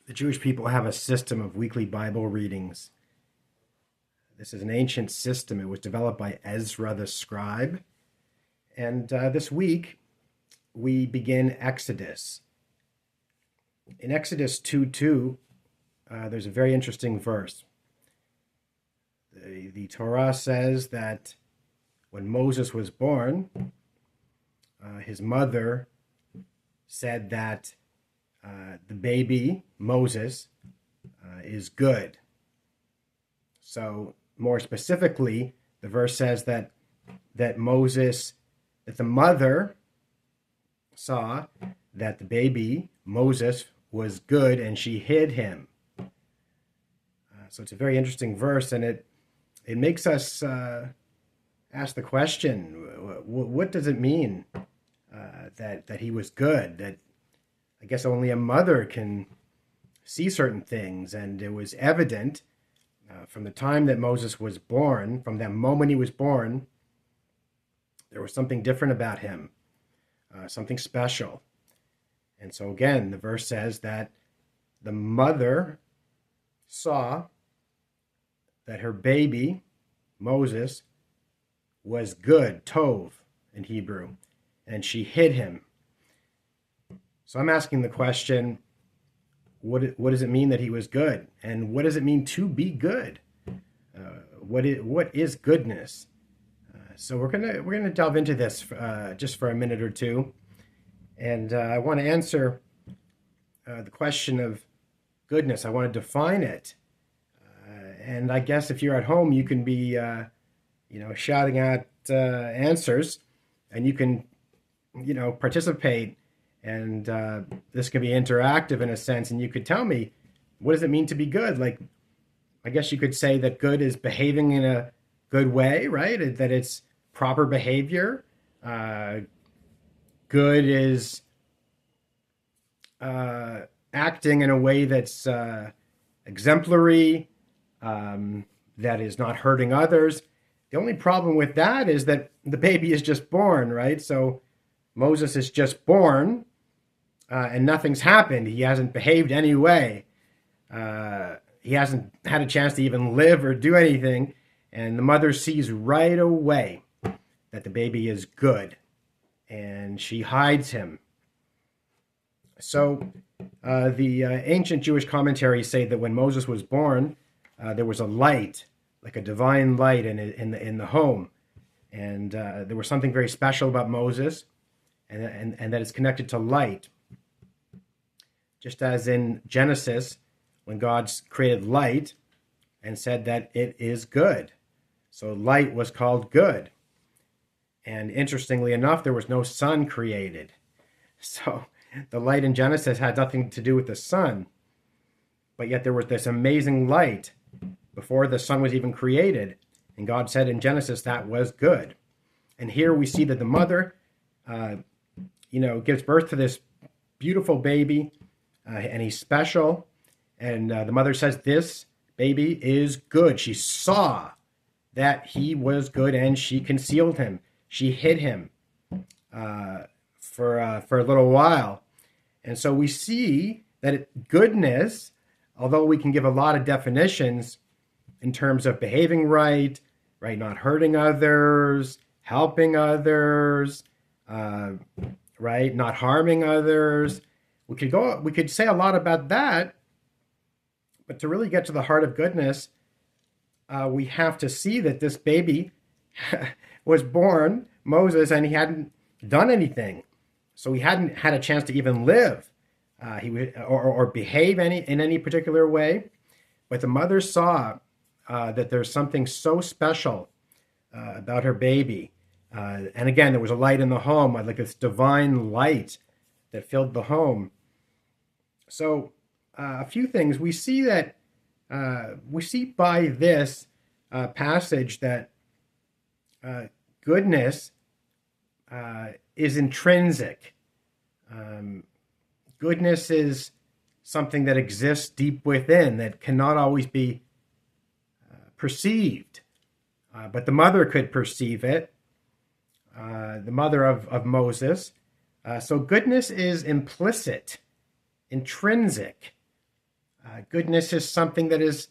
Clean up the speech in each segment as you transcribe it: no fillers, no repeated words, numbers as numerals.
The Jewish people have a system of weekly Bible readings. This is an ancient system. It was developed by Ezra the scribe. And this week, we begin Exodus. In Exodus 2:2, there's a very interesting verse. The Torah says that when Moses was born, his mother said that the baby, Moses, is good. So more specifically, the verse says that the mother saw that the baby, Moses, was good and she hid him. So it's a very interesting verse, and it makes us ask the question, what does it mean that he was good? That I guess only a mother can see certain things, and it was evident from the time that Moses was born, from that moment he was born, there was something different about him, something special. And so again, the verse says that the mother saw that her baby, Moses, was good, tov in Hebrew, and she hid him. So I'm asking the question, what does it mean that he was good? And what does it mean to be good? What is goodness? So we're gonna delve into this just for a minute or two, and I want to answer the question of goodness. I want to define it, and I guess if you're at home, you can be shouting out answers, and you can participate, and this can be interactive in a sense, and you could tell me, what does it mean to be good? Like, I guess you could say that good is behaving in a good way, right? That it's proper behavior. Good is acting in a way that's exemplary, that is not hurting others. The only problem with that is that the baby is just born, right? So Moses is just born, and nothing's happened. He hasn't behaved any way. He hasn't had a chance to even live or do anything. And the mother sees right away that the baby is good, and she hides him. So the ancient Jewish commentaries say that when Moses was born, there was a light, like a divine light in the home. And there was something very special about Moses, and that is connected to light. Just as in Genesis, when God created light and said that it is good. So light was called good. And interestingly enough, there was no sun created. So the light in Genesis had nothing to do with the sun. But yet there was this amazing light before the sun was even created. And God said in Genesis that was good. And here we see that the mother, gives birth to this beautiful baby, and he's special. And the mother says, this baby is good. She saw that he was good, and she concealed him. She hid him for a little while. And so we see that goodness, although we can give a lot of definitions in terms of behaving right, not hurting others, helping others, right, not harming others. We could say a lot about that, but to really get to the heart of goodness, we have to see that this baby was born, Moses, and he hadn't done anything. So he hadn't had a chance to even live or behave in any particular way. But the mother saw that there's something so special about her baby. And again, there was a light in the home, like this divine light that filled the home. So a few things. We see by this passage that goodness is intrinsic. Goodness is something that exists deep within, that cannot always be perceived. But the mother could perceive it, the mother of Moses. So goodness is implicit, intrinsic. Goodness is something that is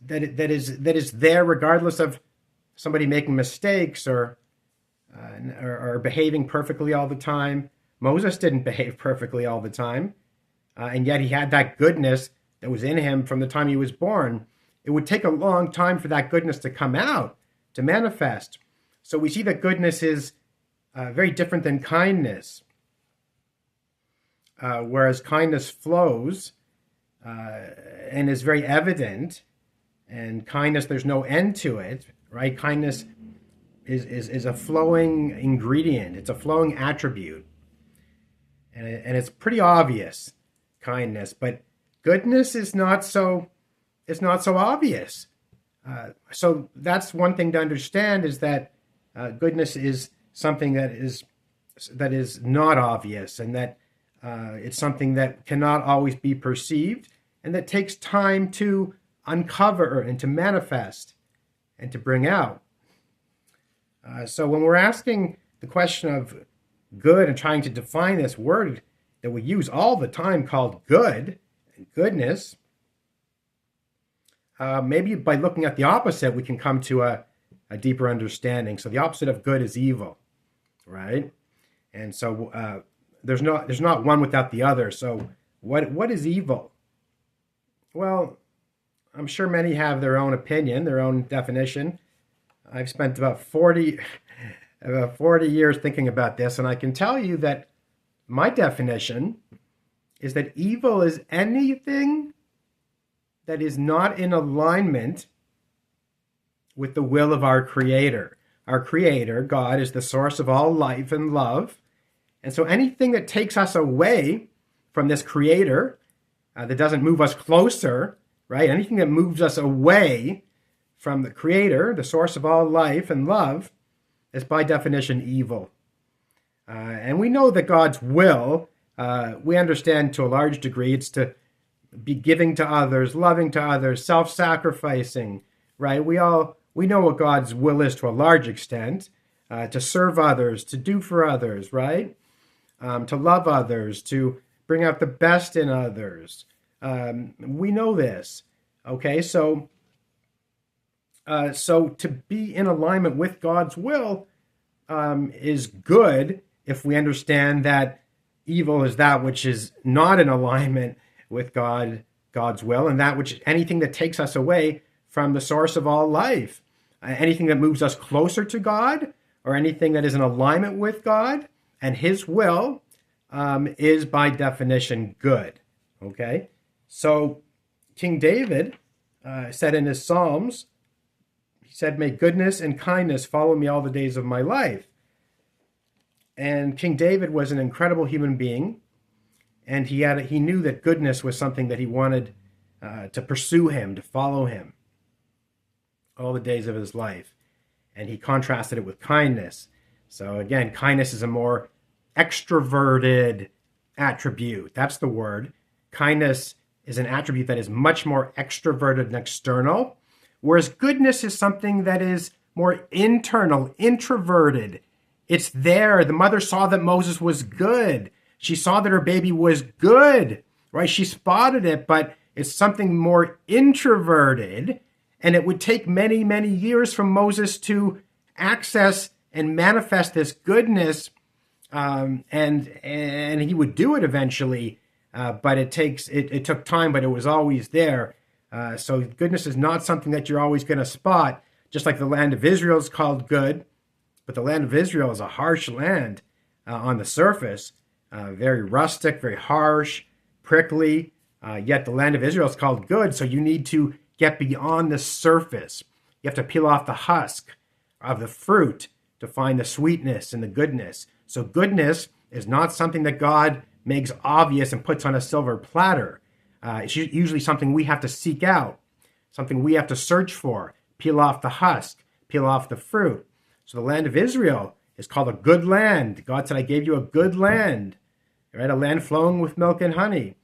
that is there regardless of somebody making mistakes or behaving perfectly all the time. Moses didn't behave perfectly all the time, and yet he had that goodness that was in him from the time he was born. It would take a long time for that goodness to come out, to manifest. So we see that goodness is very different than kindness. Whereas kindness flows and is very evident, and kindness, there's no end to it, right? Kindness is a flowing ingredient. It's a flowing attribute. And it's pretty obvious, kindness, but goodness is not so, it's not so obvious. So that's one thing to understand, is that goodness is something that is not obvious, and that it's something that cannot always be perceived, and that takes time to uncover and to manifest and to bring out. So when we're asking the question of good and trying to define this word that we use all the time called good and goodness, maybe by looking at the opposite, we can come to a deeper understanding. So the opposite of good is evil, right? And so there's not one without the other. So what is evil? Well, I'm sure many have their own opinion, their own definition. I've spent about 40 years thinking about this, and I can tell you that my definition is that evil is anything that is not in alignment with the will of our Creator. Our Creator, God, is the source of all life and love. And so anything that takes us away from this Creator, that doesn't move us closer, right? Anything that moves us away from the Creator, the source of all life and love, is by definition evil. And we know that God's will, we understand to a large degree, it's to be giving to others, loving to others, self-sacrificing, right? We know what God's will is to a large extent, to serve others, to do for others, right? To love others, to bring out the best in others. We know this, okay? So to be in alignment with God's will is good if we understand that evil is that which is not in alignment with God's will, and that which anything that takes us away from the source of all life, anything that moves us closer to God, or anything that is in alignment with God and His will, is by definition good. Okay, so King David said in his Psalms, he said, "May goodness and kindness follow me all the days of my life." And King David was an incredible human being, and he knew that goodness was something that he wanted to pursue him, to follow him all the days of his life. And he contrasted it with kindness. So again, kindness is a more extroverted attribute. That's the word. Kindness is an attribute that is much more extroverted and external, whereas goodness is something that is more internal, introverted. It's there. The mother saw that Moses was good. She saw that her baby was good, right? She spotted it, but it's something more introverted, and it would take many, many years for Moses to access and manifest this goodness, and he would do it eventually, but it took time, but it was always there. So goodness is not something that you're always going to spot, just like the land of Israel is called good, but the land of Israel is a harsh land on the surface, very rustic, very harsh, prickly, yet the land of Israel is called good, so you need to get beyond the surface. You have to peel off the husk of the fruit to find the sweetness and the goodness. So goodness is not something that God makes obvious and puts on a silver platter. It's usually something we have to seek out, something we have to search for, peel off the husk, peel off the fruit. So the land of Israel is called a good land. God said, "I gave you a good land," right? A land flowing with milk and honey.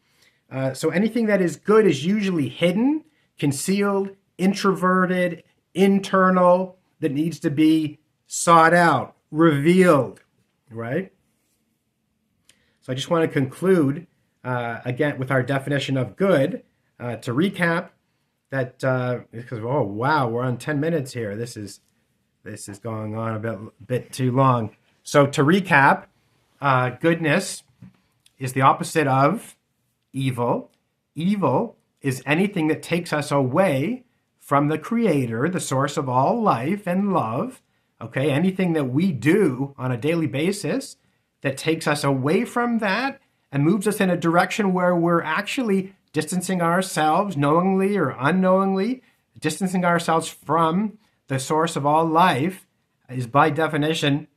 So anything that is good is usually hidden, concealed, introverted, internal, that needs to be sought out, revealed, right? So I just want to conclude again with our definition of good. To recap, that because oh wow, we're on 10 minutes here. This is going on a bit too long. So to recap, goodness is the opposite of evil. Evil is anything that takes us away from the Creator, the source of all life and love. Okay, anything that we do on a daily basis that takes us away from that and moves us in a direction where we're actually distancing ourselves, knowingly or unknowingly, distancing ourselves from the source of all life, is by definition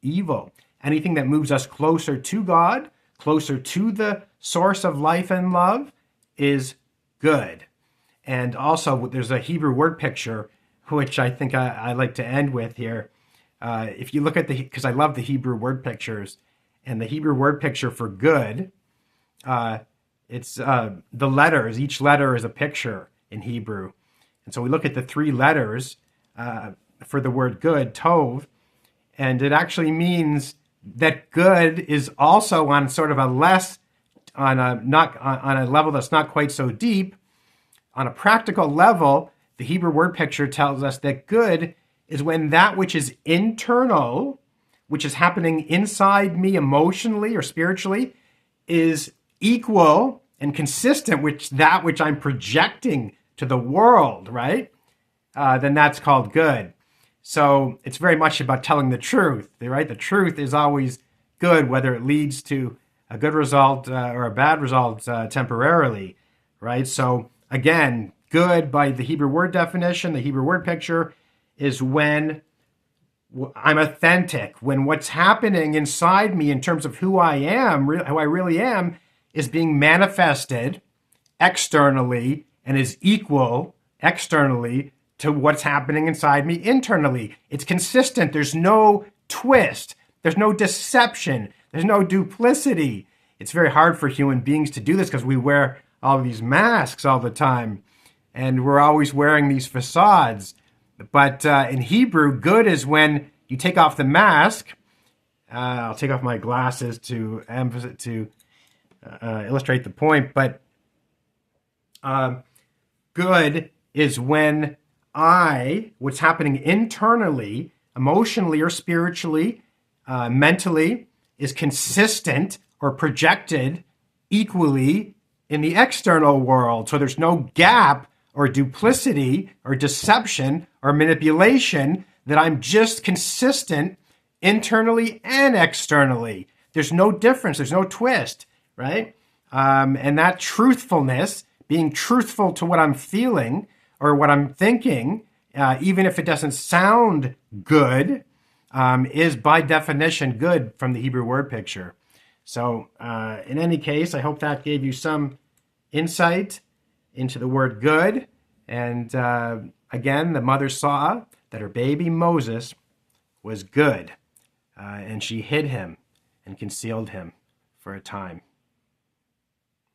evil. Anything that moves us closer to God, closer to the source of life and love, is good. And also, there's a Hebrew word picture, which I think I like to end with here. If you look at because I love the Hebrew word pictures, and the Hebrew word picture for good, it's the letters. Each letter is a picture in Hebrew. And so we look at the three letters for the word good, tov, and it actually means that good is also on sort of a on a level that's not quite so deep. On a practical level, the Hebrew word picture tells us that good is when that which is internal, which is happening inside me emotionally or spiritually, is equal and consistent with that which I'm projecting to the world, right? Then that's called good. So it's very much about telling the truth, right? The truth is always good, whether it leads to a good result or a bad result temporarily, right? So again, good by the Hebrew word definition, the Hebrew word picture, is when I'm authentic, when what's happening inside me in terms of who I am, who I really am, is being manifested externally and is equal externally to what's happening inside me internally. It's consistent. There's no twist. There's no deception. There's no duplicity. It's very hard for human beings to do this because we wear all of these masks all the time, and we're always wearing these facades. But in Hebrew, good is when you take off the mask. I'll take off my glasses to illustrate the point. But good is when what's happening internally, emotionally or spiritually, mentally, is consistent or projected equally in the external world. So there's no gap or duplicity or deception or manipulation, that I'm just consistent internally and externally. There's no difference. There's no twist, right? And that truthfulness, being truthful to what I'm feeling or what I'm thinking, even if it doesn't sound good, is by definition good from the Hebrew word picture. So in any case, I hope that gave you some insight into the word good. And again, the mother saw that her baby Moses was good, and she hid him and concealed him for a time.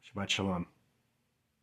Shabbat shalom.